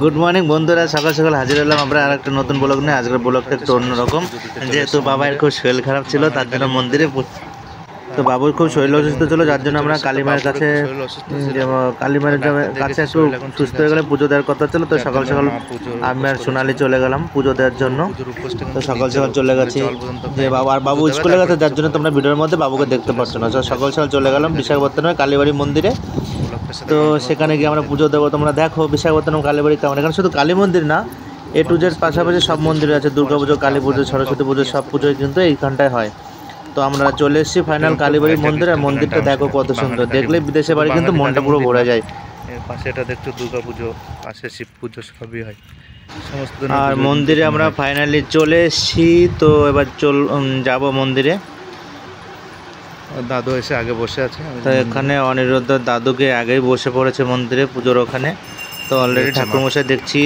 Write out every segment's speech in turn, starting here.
Good morning বন্ধুরা, সকাল সকাল হাজির হলাম আমরা আর একটা নতুন ব্লগ নিয়ে। আজকের ব্লগটা একটু অন্যরকম, যেহেতু বাবার খুব শরীর খারাপ ছিল তার জন্য মন্দিরে, তো বাবুর খুব শরীর অসুস্থ ছিল, যার জন্য আমরা কালীমায়ের কাছে একটু সুস্থ হয়ে গেলে পুজো দেওয়ার কথা ছিল। তো সকাল সকাল আমি আর সোনালি চলে গেলাম পুজো দেওয়ার জন্য। তো সকাল সকাল চলে গেছি, যে বাবু স্কুলে গেছে, যার জন্য তোমরা ভিডিওর মধ্যে বাবুকে দেখতে পাচ্ছ না। সকাল সকাল চলে গেলাম বিশাখাপত্তনমের কালীবাড়ি মন্দিরে। তো সেখানে গিয়ে আমরা পুজো দেবো। তোমরা দেখো বিশাখাপত্তনম কালীবাড়ি কেমন। এখানে শুধু কালী মন্দির না, A to Z পাশাপাশি সব মন্দির আছে। দুর্গা পুজো, কালী পুজো, সরস্বতী পুজো, সব পুজোই কিন্তু এইখানটায় হয়। তো আমরা চলে এসেছি ফাইনাল কালীবাড়ি মন্দির। আর মন্দিরটা দেখো কত সুন্দর, দেখলে বিদেশে বাড়ি কিন্তু মনটা পুরো ভরে যায়। পাশে এটা দেখছো দুর্গা পুজো, পাশে শিব পুজো, সবই হয় সমস্ত। আর মন্দিরে আমরা ফাইনালি চলে এসেছি। তো এবার যাব মন্দিরে। দাদু এসে আগে বসে আছে। তো এখানে অনিরুদ্ধ দাদুকে আগেই বসে পড়েছে মন্দিরে পুজোর ওখানে। তো অলরেডি ঠাকুরমশাই দেখছি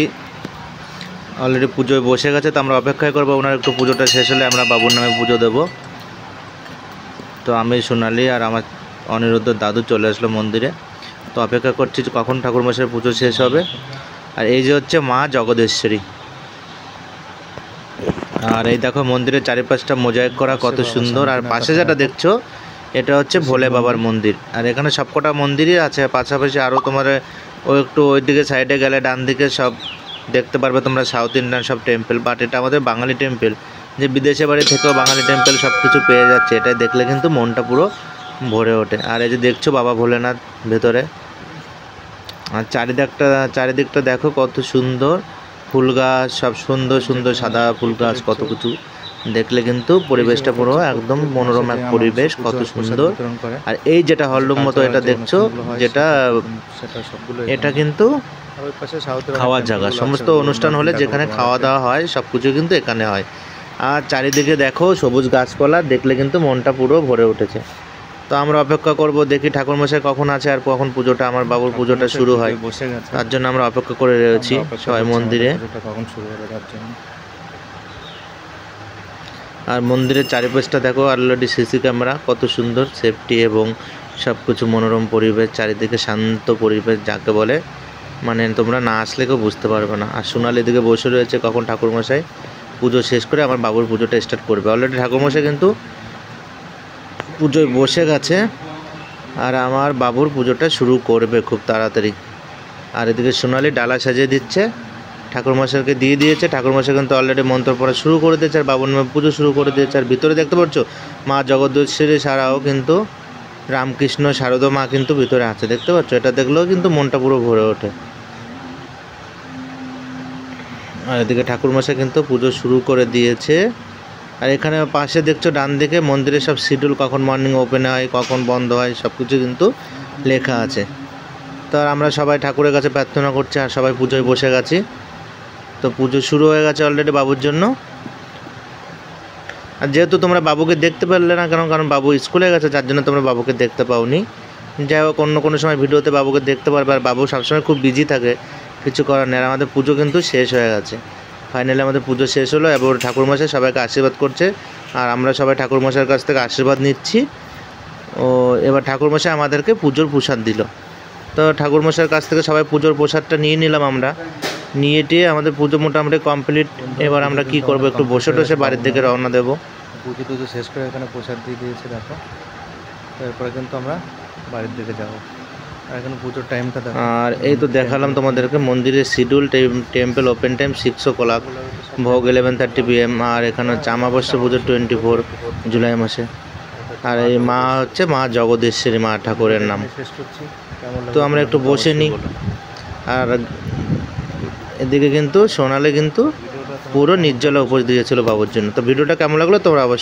অলরেডি পুজোয় বসে গেছে। তো আমরা অপেক্ষায় করবো ওনার একটু পুজোটা শেষ হলে আমরা বাবুর নামে পুজো দেবো। তো আমি সোনালি আর আমার অনিরুদ্ধ দাদু চলে আসলো মন্দিরে। তো অপেক্ষা করছি কখন ঠাকুরমশাইয়ের পুজো শেষ হবে। আর এই যে হচ্ছে মা জগদেশ্বরী। আর এই দেখো মন্দিরের চারিপাশটা মোজাইক করা কত সুন্দর। আর পাশে যেটা দেখছো এটা হচ্ছে ভোলে বাবার মন্দির। আর এখানে সবকটা মন্দিরই আছে, পাশাপাশি আরও তোমার একটু ওইদিকে সাইডে গেলে ডান দিকে সব দেখতে পারবে তোমরা সাউথ ইন্ডিয়ান সব টেম্পল। বাট এটা আমাদের বাঙালি টেম্পল, যে বিদেশে বাড়ি থেকেও বাঙালি টেম্পল সব কিছু পেয়ে যাচ্ছে। এটাই দেখলে কিন্তু মনটা পুরো ভরে ওঠে। আর এই যে দেখছো বাবা ভোলেনাথ ভেতরে। আর চারিদিকটা দেখো কত সুন্দর, ফুল গাছ সব সুন্দর সুন্দর, সাদা ফুল গাছ, কত কিছু দেখলে কিন্তু পরিবেশটা পুরো একদম মনোরম এক পরিবেশ, কত সুন্দর। আর এই যেটা হলরুম মতো এটা দেখছো, যেটা এটা কিন্তু খাওয়ার জায়গা। সমস্ত অনুষ্ঠান হলে যেখানে খাওয়া দাওয়া হয় সব কিছু কিন্তু এখানে হয়। আর চারিদিকে দেখো সবুজ গাছপালা, দেখলে কিন্তু মনটা পুরো ভরে উঠেছে। তো আমরা অপেক্ষা করব, দেখি ঠাকুরমশাই কখন আছে আর কখন পুজোটা, আমার বাবুর পুজোটা শুরু হয়। তার জন্য আমরা অপেক্ষা করে রয়েছি সবাই মন্দিরে। আর মন্দিরের চারিপাশটা দেখো, অলরেডি সিসি ক্যামেরা, কত সুন্দর সেফটি এবং সব কিছু মনোরম পরিবেশ, চারিদিকে শান্ত পরিবেশ যাকে বলে, মানে তোমরা না আসলে কেউ বুঝতে পারবে না। আর সোনালি দিকে বসে রয়েছে কখন ঠাকুরমশাই পুজো শেষ করে আমার বাবুর পুজোটা স্টার্ট করবে। অলরেডি ঠাকুরমশাই কিন্তু পুজোয় বসে গেছে আর আমার বাবুর পুজোটা শুরু করবে খুব তাড়াতাড়ি। আর এদিকে সোনালি ডালা সাজিয়ে দিচ্ছে, ঠাকুরমশাইকে দিয়ে দিয়েছে। ঠাকুরমশাই কিন্তু অলরেডি মন্ত্র পড়া শুরু করে দিয়েছে আর বাবুর নামে পুজো শুরু করে দিয়েছে। আর ভিতরে দেখতে পাচ্ছ মা জগদ্ধাত্রী ছাড়াও কিন্তু রামকৃষ্ণ শারদা মা কিন্তু ভিতরে আছে, দেখতে পাচ্ছ। এটা দেখলেও কিন্তু মনটা পুরো ভরে ওঠে। আর এদিকে ঠাকুরমশাই কিন্তু পুজো শুরু করে দিয়েছে। আর এখানে পাশে দেখছো ডান দিকে মন্দিরের সব শিডিউল, কখন মর্নিং ওপেন হয়, কখন বন্ধ হয়, সব কিছু কিন্তু লেখা আছে। তো আমরা সবাই ঠাকুরের কাছে প্রার্থনা করছি আর সবাই পুজোয় বসে গেছি। তো পুজো শুরু হয়ে গেছে অলরেডি বাবুর জন্য। আর যেহেতু তোমরা বাবুকে দেখতে পারলে না কারণ বাবু স্কুলে গেছে, যার জন্য তোমরা বাবুকে দেখতে পাওনি। যাই হোক, অন্য কোনো সময় ভিডিওতে বাবুকে দেখতে পারবে। আর বাবু সবসময় খুব বিজি থাকে, কিছু করার নেই। আমাদের পুজো কিন্তু শেষ হয়ে গেছে, ফাইনালি আমাদের পুজো শেষ হলো। এবার ঠাকুরমশাই সবাইকে আশীর্বাদ করছে আর আমরা সবাই ঠাকুরমশাইয়ের কাছ থেকে আশীর্বাদ নিচ্ছি। ও এবার ঠাকুরমশাই আমাদেরকে পুজোর প্রসাদ দিল। তো ঠাকুরমশাইয়ের কাছ থেকে সবাই পুজোর প্রসাদটা নিয়ে নিলাম আমরা। নিয়ে টিয়ে আমাদের পুজো মোটামুটি কমপ্লিট। এবার আমরা কি করব, একটু বসে টসে বাড়ির দিকে রওনা দেবো। পুজো টুজো শেষ করে এখানে প্রসাদ দিয়ে দিয়েছে দেখো। তারপরে কিন্তু আমরা বাড়ির দিকে যাবো। আর এখন পুজোর টাইমটা দেখো। আর এই তো দেখালাম তোমাদেরকে মন্দিরের schedule. Temple open time 6 o'clock, ভোগ 11:30 PM। আর এখানে হচ্ছে আমাবস্যা পুজো 24 জুলাই মাসে। আর এই মা হচ্ছে মা জগদেশ্বরী, মা ঠাকুরের নাম। তো আমরা একটু বসে নিই। আর এদিকে কিন্তু সোনালি কিন্তু পুরো নির্জলা উপোস দিয়েছিল বাবুর জন্য। তো ভিডিওটা কেমন লাগলো তোমরা অবশ্যই